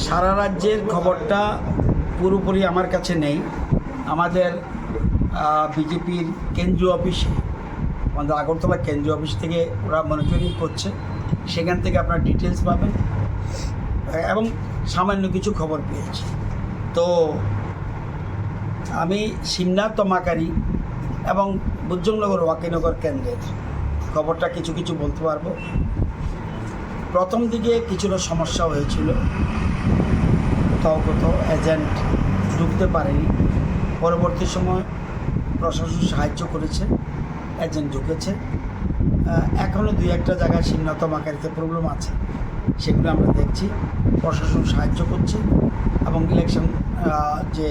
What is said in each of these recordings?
সারা রাজ্যের খবরটা পুরোপুরি আমার কাছে নেই। আমাদের বিজেপির কেন্দ্রীয় অফিসে, আমাদের আগরতলা কেন্দ্রীয় অফিস থেকে ওরা মনিটরিং করছে, সেখান থেকে আপনার ডিটেলস পাবেন এবং সামান্য কিছু খবর পেয়েছি। তো আমি শিবনাথ তমাকারি এবং বুজ্জনগর ওয়াকিনগর কেন্দ্রের খবরটা কিছু কিছু বলতে পারবো। প্রথম দিকে কিছুটা সমস্যা হয়েছিল, কোথাও এজেন্ট ঢুকতে পারেনি। পরবর্তী সময় প্রশাসন সাহায্য করেছে, এজেন্ট ঢুকেছে। এখনও দুই একটা জায়গায় শিবনাথ তমাকারিতে প্রবলেম আছে, সেগুলো আমরা দেখছি। প্রশাসন সাহায্য করছে এবং ইলেকশন যে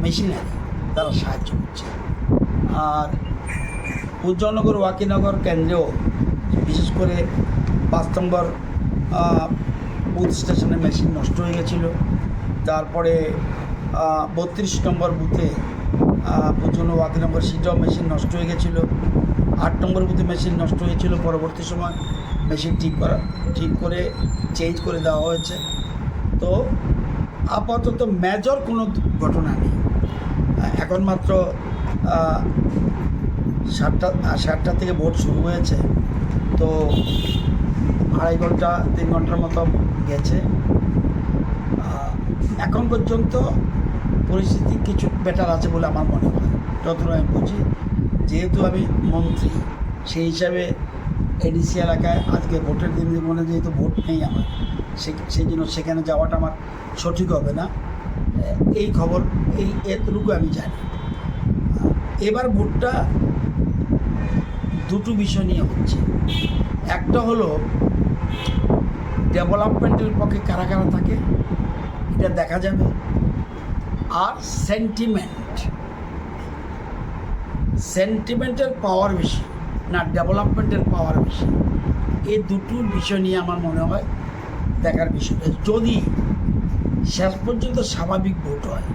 মেশিনারি তারা সাহায্য করছে। আর উজ্জ্বলনগর ওয়াকিনগর কেন্দ্রেও বিশেষ করে 5 নম্বর বুথ স্টেশনে মেশিন নষ্ট হয়ে গেছিলো। তারপরে 32 নম্বর বুথে উজ্জ্বলনগর ওয়াকিনগর সেটাও মেশিন নষ্ট হয়ে গেছিলো। 8 নম্বর বুথে মেশিন নষ্ট হয়েছিল, পরবর্তী সময় মেশিন ঠিক করে চেঞ্জ করে দেওয়া হয়েছে। তো আপাতত মেজর কোনো ঘটনা নেই। এখন মাত্র 7টা থেকে ভোট শুরু হয়েছে, তো 2.5 ঘন্টা 3 ঘন্টার মতো গেছে। এখন পর্যন্ত পরিস্থিতি কিছু বেটার আছে বলে আমার মনে হয়, যতটা আমি বুঝি। যেহেতু আমি মন্ত্রী, সেই হিসাবে এডিসি এলাকায় আজকে ভোটের দিন মনে যেহেতু ভোট নেই আমার, সেই জন্য সেখানে যাওয়াটা আমার সঠিক হবে না। এই খবর এতটুকু আমি জানি। এবার ভোটটা দুটো বিষয় নিয়ে হচ্ছে। একটা হলো ডেভেলপমেন্টের পক্ষে কারা কারা থাকে এটা দেখা যাবে, আর সেন্টিমেন্টের পাওয়ার বেশি না ডেভেলপমেন্টের পাওয়ার বেশি, এই দুটোর বিষয় নিয়ে আমার মনে হয় দেখার বিষয়। যদি শেষ পর্যন্ত স্বাভাবিক ভোট হয়,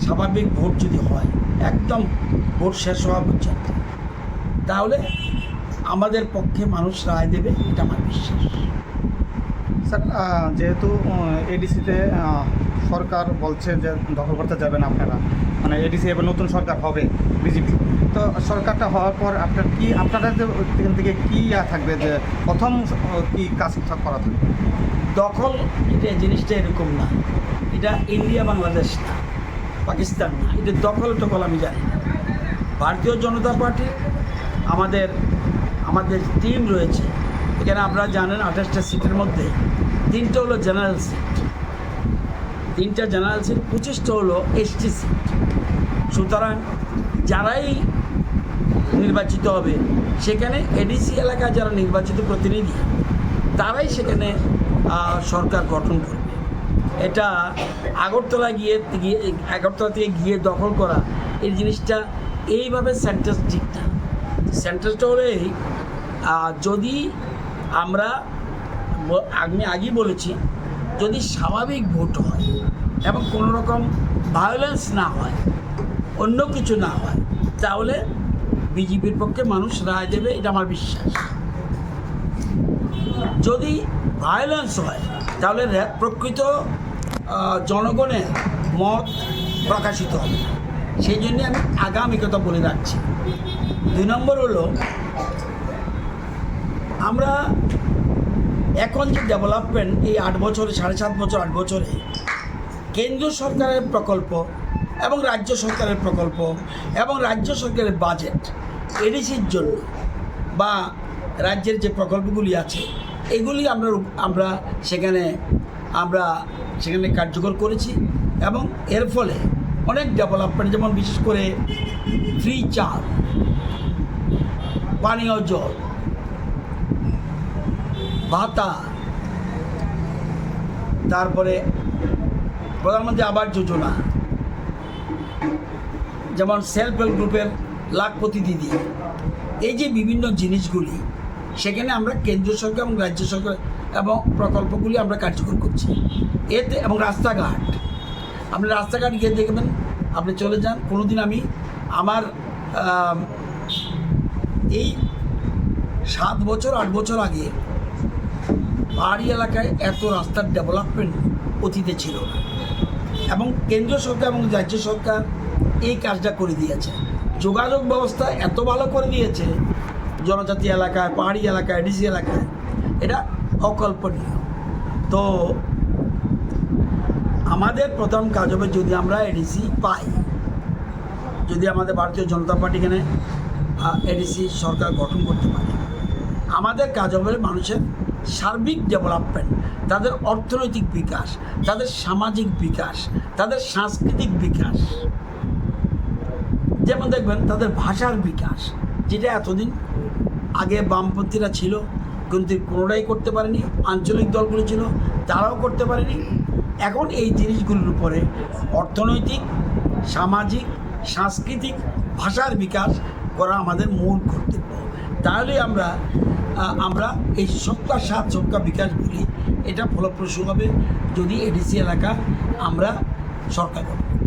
স্বাভাবিক ভোট যদি হয় একদম ভোট শেষ হওয়া পর্যন্ত, তাহলে আমাদের পক্ষে মানুষ রায় দেবে, এটা আমার বিশ্বাস। স্যার, যেহেতু এডিসিতে সরকার বলছে যে দখল করতে যাবেন আপনারা, মানে এডিসি এবার নতুন সরকার হবে বিজেপি, তো সরকারটা হওয়ার পর আপনাদের এখান থেকে কী থাকবে, যে প্রথম কী কাজ করা থাকবে? দখল এটা জিনিসটা এরকম না, এটা ইন্ডিয়া বাংলাদেশ না, পাকিস্তান না, এটা দখল আমি জানি না। ভারতীয় জনতা পার্টি আমাদের টিম রয়েছে এখানে। আপনারা জানেন 28টা সিটের মধ্যে 3টা হলো জেনারেল সিট, 3টা জেনারেল সিট, 25টা হলো এসটি সিট। সুতরাং যারাই নির্বাচিত হবে সেখানে এডিসি এলাকায় যারা নির্বাচিত প্রতিনিধি তারাই সেখানে সরকার গঠন করবে। এটা আগরতলা থেকে গিয়ে দখল করা এই জিনিসটা এইভাবে সেন্টেন্স ঠিক না। সেন্টেন্সটা হলো এই, যদি আমি আগেই বলেছি, যদি স্বাভাবিক ভোট হয় এবং কোনো রকম ভায়োলেন্স না হয়, অন্য কিছু না হয়, তাহলে বিজেপির পক্ষে মানুষ রায় দেবে, এটা আমার বিশ্বাস। যদি ভায়োলেন্স হয় তাহলে প্রকৃত জনগণের মত প্রকাশিত হবে। সেই জন্যে আমি আগামী কথা বলে রাখছি। 2 নম্বর হলো, আমরা এখন যে ডেভেলপমেন্ট এই 8 বছরে, 7.5 বছর 8 বছরে কেন্দ্র সরকারের প্রকল্প এবং রাজ্য সরকারের প্রকল্প এবং রাজ্য সরকারের বাজেট এডিসির জন্য বা রাজ্যের যে প্রকল্পগুলি আছে এগুলি আমরা সেখানে কার্যকর করেছি এবং এর ফলে অনেক ডেভেলপমেন্ট, যেমন বিশেষ করে ফ্রি চাল, পানীয় জল, ভাতা, তারপরে প্রধানমন্ত্রী আবাস যোজনা, যেমন সেলফ হেল্প গ্রুপের লাখপতি দিদি, এই যে বিভিন্ন জিনিসগুলি সেখানে আমরা কেন্দ্রীয় সরকার এবং রাজ্য সরকার এবং প্রকল্পগুলি আমরা কার্যকর করছি এতে। এবং রাস্তাঘাট, আপনি রাস্তাঘাট গিয়ে দেখবেন, আপনি চলে যান। কোনোদিন আমার এই 7 বছর 8 বছর আগে পাহাড়ি এলাকায় এত রাস্তার ডেভেলপমেন্ট অতীতে ছিল না, এবং কেন্দ্রীয় সরকার এবং রাজ্য সরকার এই কাজটা করে দিয়েছে। যোগাযোগ ব্যবস্থা এত ভালো করে দিয়েছে জনজাতি এলাকায়, পাহাড়ি এলাকায়, এডিসি এলাকায়, এটা অকল্পনীয়। তো আমাদের প্রথম কাজ হবে, যদি আমরা এডিসি পাই, যদি আমাদের ভারতীয় জনতা পার্টি এখানে এডিসি সরকার গঠন করতে পারে, আমাদের কাজ হবে মানুষের সার্বিক ডেভেলপমেন্ট, তাদের অর্থনৈতিক বিকাশ, তাদের সামাজিক বিকাশ, তাদের সাংস্কৃতিক বিকাশ, যেমন দেখবেন তাদের ভাষার বিকাশ, যেটা এতদিন আগে বামপন্থীরা ছিল কিন্তু কোনোটাই করতে পারেনি, আঞ্চলিক দলগুলো ছিল তারাও করতে পারেনি। এখন এই জিনিসগুলোর উপরে অর্থনৈতিক, সামাজিক, সাংস্কৃতিক, ভাষার বিকাশ করা আমাদের মূল কর্তব্য। তাহলে আমরা এই সবকা সাথ সবকা বিকাশ বলি, এটা ফলপ্রসূ হবে যদি এডিসি এলাকা আমরা সরকার গঠন করি।